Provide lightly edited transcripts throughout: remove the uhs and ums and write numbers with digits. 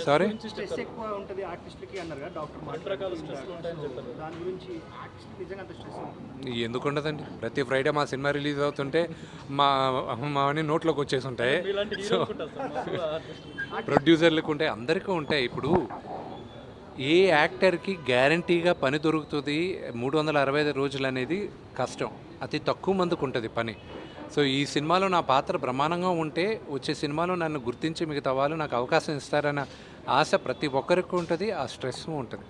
Sorry stress ఎక్కువ ఉంటుంది ఆర్టిస్ట్లకి అన్నారు కదా డాక్టర్ రకాల స్ట్రెస్ ఉంటాయని చెప్పారు. దాని గురించి ఆర్టిస్ట్ నిజంగా అంత స్ట్రెస్ ఉంటుంది? ఎందుకు ఉండదండి. ప్రతి ఫ్రైడే మా సినిమా రిలీజ్ అవుతుంటే మా మావన్నీ నోట్లోకి వచ్చేసి ఉంటాయి. సో ప్రొడ్యూసర్లకు ఉంటాయి, అందరికీ ఉంటాయి. ఇప్పుడు ఏ యాక్టర్కి గ్యారంటీగా పని దొరుకుతుంది 365 రోజులు అనేది కష్టం. అతి తక్కువ మందికి ఉంటుంది పని. సో ఈ సినిమాలో నా పాత్ర బ్రహ్మాండంగా ఉంటే వచ్చే సినిమాలో నన్ను గుర్తించి మిగతా వాళ్ళు నాకు అవకాశం ఇస్తారన్న ఆశ ప్రతి ఒక్కరికి ఉంటుంది. ఆ స్ట్రెస్ ఉంటుంది.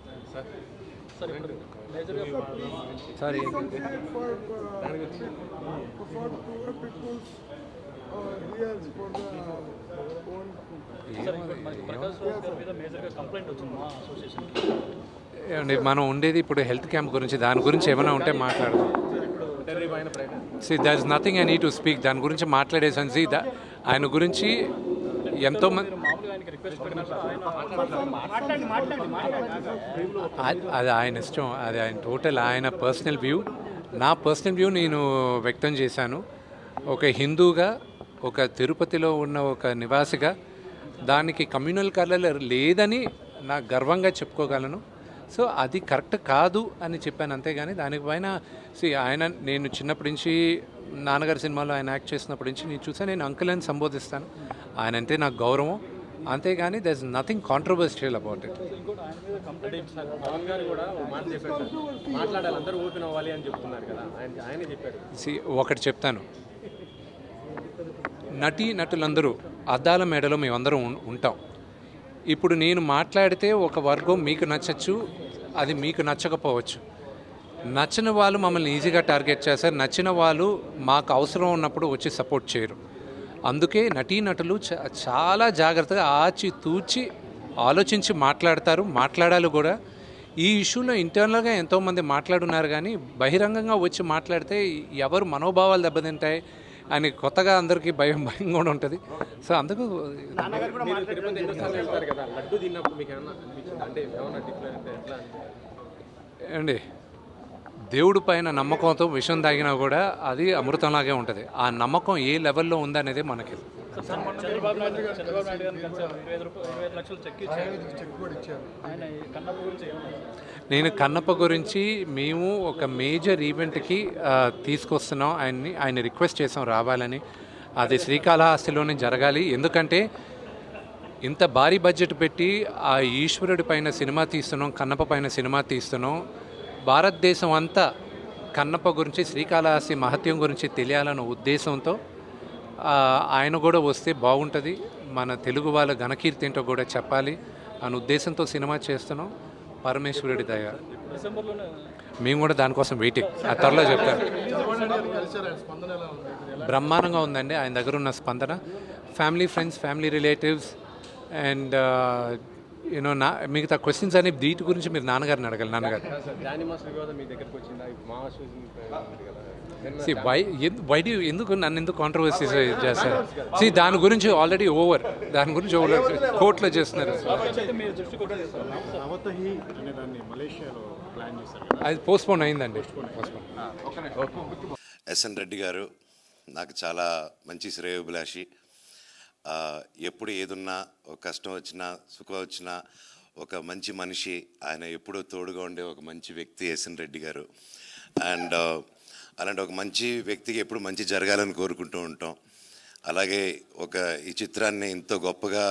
సారీ ఏమండి, మనం ఉండేది ఇప్పుడు హెల్త్ క్యాంప్ గురించి. దాని గురించి ఏమైనా ఉంటే మాట్లాడదాం. There is nothing I need to speak. దాని గురించి మాట్లాడేసాను. ఆయన గురించి ఎంతోమంది అది ఆయన ఇష్టం, అది ఆయన టోటల్ ఆయన పర్సనల్ వ్యూ. నా పర్సనల్ వ్యూ నేను వ్యక్తం చేశాను. ఒక హిందూగా, ఒక తిరుపతిలో ఉన్న ఒక నివాసిగా దానికి కమ్యూనల్ కలర్ లేదని నా గర్వంగా చెప్పుకోగలను. సో అది కరెక్ట్ కాదు అని చెప్పాను, అంతేగాని దానిపైన ఆయన నేను చిన్నప్పటి నుంచి నాన్నగారి సినిమాలో ఆయన యాక్ట్ చేసినప్పటి నుంచి నేను చూసాను. నేను అంకుల్ అని సంబోధిస్తాను. ఆయన అంటే నాకు గౌరవం, అంతేగాని there is nothing controversial about it. ఒకటి చెప్తాను, నటులందరూ అద్దాల మేడలో మేమందరం ఉంటాం. ఇప్పుడు నేను మాట్లాడితే ఒక వర్గం మీకు నచ్చచ్చు, అది మీకు నచ్చకపోవచ్చు. నచ్చిన వాళ్ళు మమ్మల్ని ఈజీగా టార్గెట్ చేస్తారు, నచ్చిన వాళ్ళు మాకు అవసరం ఉన్నప్పుడు వచ్చి సపోర్ట్ చేయరు. అందుకే నటులు చాలా జాగ్రత్తగా ఆచితూచి ఆలోచించి మాట్లాడాలి కూడా. ఈ ఇష్యూలో ఇంటర్నల్గా ఎంతోమంది మాట్లాడున్నారు, కానీ బహిరంగంగా వచ్చి మాట్లాడితే ఎవరు మనోభావాలు దెబ్బతింటాయి అని కొత్తగా అందరికీ భయం కూడా ఉంటుంది. సో అందుకు అండి, దేవుడి పైన నమ్మకంతో విషయం తాగినా కూడా అది అమృతంలాగే ఉంటుంది. ఆ నమ్మకం ఏ లెవెల్లో ఉందనేది మనకి. నేను కన్నప్ప గురించి మేము ఒక మేజర్ ఈవెంట్కి తీసుకొస్తున్నాం ఆయన రిక్వెస్ట్ చేసాం రావాలని. అది శ్రీకాళహస్తిలోనే జరగాలి. ఎందుకంటే ఇంత భారీ బడ్జెట్ పెట్టి ఆ ఈశ్వరుడి పైన సినిమా తీస్తున్నాం, కన్నప్ప పైన సినిమా తీస్తున్నాం. భారతదేశం అంతా కన్నప్ప గురించి, శ్రీకాళహస్తి మహత్యం గురించి తెలియాలన్న ఉద్దేశంతో ఆయన కూడా వస్తే బాగుంటుంది, మన తెలుగు వాళ్ళ ఘనకీర్తి ఏంటో కూడా చెప్పాలి అనే ఉద్దేశంతో సినిమా చేస్తున్నాం. పరమేశ్వరుడి దయ. మేము కూడా దానికోసం వెయిటింగ్. ఆ త్వరలో చెప్తాను. బ్రహ్మాండంగా ఉందండి ఆయన దగ్గర ఉన్న స్పందన. Family friends, family relatives and you know మిగతా క్వశ్చన్స్ అనే వీటి గురించి మీరు నాన్నగారిని అడగాలి. నాన్నగారు ఎందుకు నన్ను ఎందుకు కాంట్రవర్సీస్ చేస్తారు? దాని గురించి ఆల్రెడీ ఓవర్, దాని గురించి కోర్టులో చేస్తున్నారు. అది పోస్ట్పోన్ అయిందండి. ఎస్ఎన్ రెడ్డి గారు నాకు చాలా మంచి శ్రేయోభిలాషి. ఎప్పుడు ఏదున్నా, ఒక కష్టం వచ్చినా, సుఖం వచ్చినా ఒక మంచి మనిషి. ఆయన ఎప్పుడూ తోడుగా ఉండే ఒక మంచి వ్యక్తి ఎస్ఎన్ రెడ్డి గారు. అండ్ అలాంటి ఒక మంచి వ్యక్తికి ఎప్పుడు మంచి జరగాలని కోరుకుంటూ ఉంటాం. అలాగే ఈ చిత్రాన్ని ఇంత గొప్పగా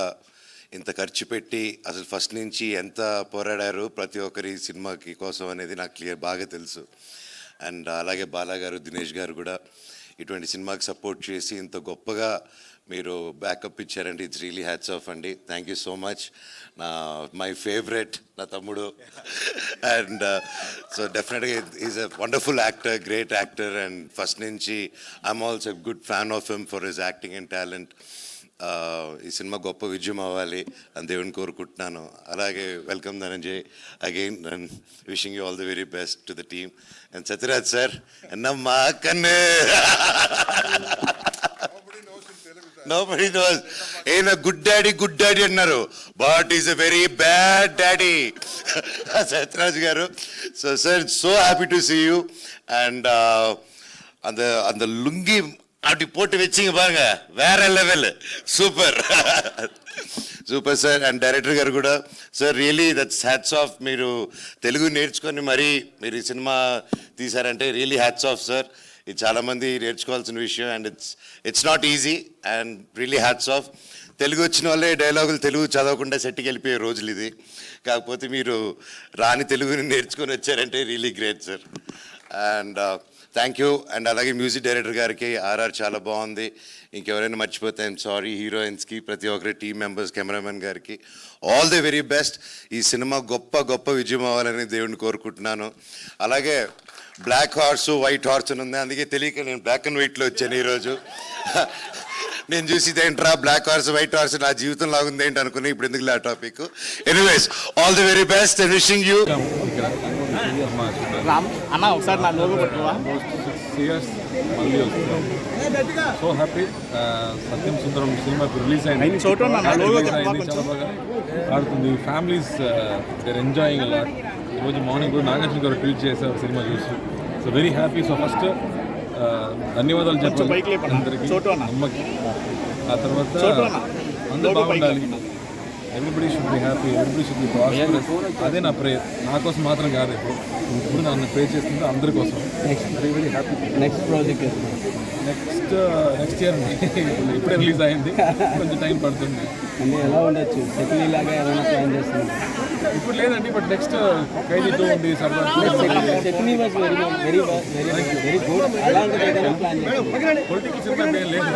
ఇంత ఖర్చు పెట్టి అసలు ఫస్ట్ నుంచి ఎంత పోరాడారు ప్రతి ఒక్కరి సినిమాకి కోసం అనేది నాకు బాగా తెలుసు. అండ్ అలాగే బాలా గారు, దినేష్ గారు కూడా ఇటువంటి సినిమాకి సపోర్ట్ చేసి ఇంత గొప్పగా మీరు బ్యాకప్ ఇచ్చారండి. ఇట్స్ రియలీ హ్యాట్స్ ఆఫ్ అండి. Thank you so much. My favourite నా తమ్ముడు. అండ్ సో డెఫినెట్గా is a wonderful actor, great actor. And first నుంచి I'm also good fan of him for his acting and talent. ఈ cinema గొప్ప విజయం అవ్వాలి అని దేవుని కోరుకుంటున్నాను. అలాగే welcome Dhananjay again and wishing you all the very best to the team. And Sathyaraj sir అన్నమ్మా కన్నే nobody knows. Ain't a good daddy annaru, but he's a very bad daddy. Satraj garu. So sir, so happy to see you. And on the lungi அப்படி போட்டு வச்சிங்க பாருங்க, வேற level, super. Super sir. And director గారు కూడా sir really that's hats off. మీరు తెలుగు నేర్చుకొని మరీ మీరు ఈ సినిమా తీశారంటే రియలీ హ్యాట్స్ ఆఫ్ సార్. ఇది చాలామంది నేర్చుకోవాల్సిన విషయం and it's not easy and really hats off. Telugu వచ్చిన వాళ్ళే డైలాగులు తెలుగు చదవకుండా సెట్కి వెళ్ళిపోయే రోజులు ఇది. కాకపోతే మీరు రాని తెలుగుని నేర్చుకొని వచ్చారంటే really great sir. And thank you. And అలాగే మ్యూజిక్ డైరెక్టర్ గారికి ఆర్ఆర్ చాలా బాగుంది. ఇంకెవరైనా మర్చిపోతే ఐఎమ్ సారీ. హీరోయిన్స్కి ప్రతి ఒక్కరి టీమ్ మెంబర్స్, కెమెరామెన్ గారికి ఆల్ ది వెరీ బెస్ట్. ఈ సినిమా గొప్ప విజయం అవ్వాలని దేవుడిని కోరుకుంటున్నాను. అలాగే బ్లాక్ హార్స్ వైట్ హార్స్ అని ఉంది, అందుకే తెలియక నేను బ్లాక్ అండ్ వైట్లో వచ్చాను ఈరోజు. నేను చూసి ఏంట్రా బ్లాక్ హార్స్ వైట్ హార్స్ నా జీవితం లాగుంది ఏంటి అనుకుని, ఇప్పుడు ఎందుకు ఆ topic. Anyways all the very best and wishing you. Ram అన్న ఒకసారి నా లోగో పట్టుకోవా. 6 years మళ్ళీ వస్తున్నాం. So happy. Satyam Sundaram cinema release అయింది. చాలా బాగా ఆడుతుంది. Families they're enjoying a lot. ఈరోజు మార్నింగ్ కూడా నాగార్జున గారు ట్వీట్ చేశారు సినిమా చూసి. So very happy. So first ధన్యవాదాలు చెప్పాలి అందరికీ, అమ్మకి. ఆ తర్వాత అందరూ బాగుండాలి. Everybody should be happy, everybody should be prosperous. అదే నా ప్రేయర్. నా కోసం మాత్రం కాదు, ఇప్పుడు నన్ను ప్రే చేస్తుంటే అందరి కోసం. Very very happy. Next project next year ఇప్పుడే రిలీజ్ అయింది, కొంచెం టైం పడుతుంది. అంటే ఎలా ఉండొచ్చు, సెటిల్ ఇలాగా ఏమైనా ప్లాన్ చేస్తుంది? ఇప్పుడు లేదండి, బట్ నెక్స్ట్ ఖైదీ 2 ఉంది. Settle was very very very very good. అలాంటిది ఏదైనా ప్లాన్ చేస్తుంది? పొలిటికల్ సినిమా ఏం లేదు.